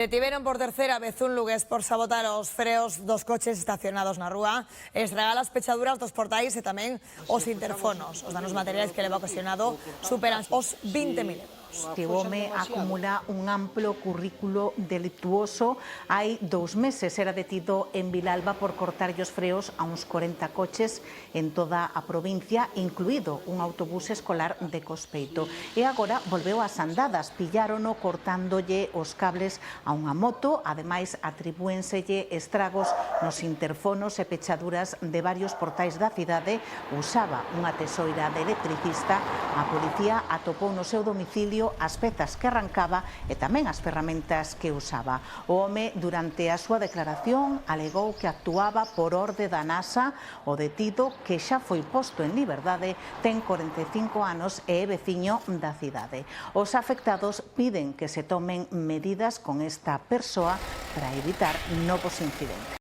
Detiveron por terceira vez un lugués por sabotar os freos dos coches estacionados na rúa e estragar as pechaduras dos portais e tamén os interfonos. Os danos materiais que leva ocasionado superan os 20.000 euros. Que o home acumula un amplo currículo delictuoso. Hai 2 meses era detido en Vilalba por cortar os freos a uns 40 coches en toda a provincia, incluído un autobús escolar de Cospeito. E agora volveu ás andadas, pillárono cortándolle os cables a unha moto, ademais atribúenselle estragos nos interfonos e pechaduras de varios portais da cidade. Usaba unha tesoira de electricista. A policía atopou no seu domicilio as pezas que arrancaba e tamén as ferramentas que usaba. O home, durante a súa declaración, alegou que actuaba por orde da NASA. O detido, que xa foi posto en liberdade, ten 45 anos e é veciño da cidade. Os afectados piden que se tomen medidas con esta persoa para evitar novos incidentes.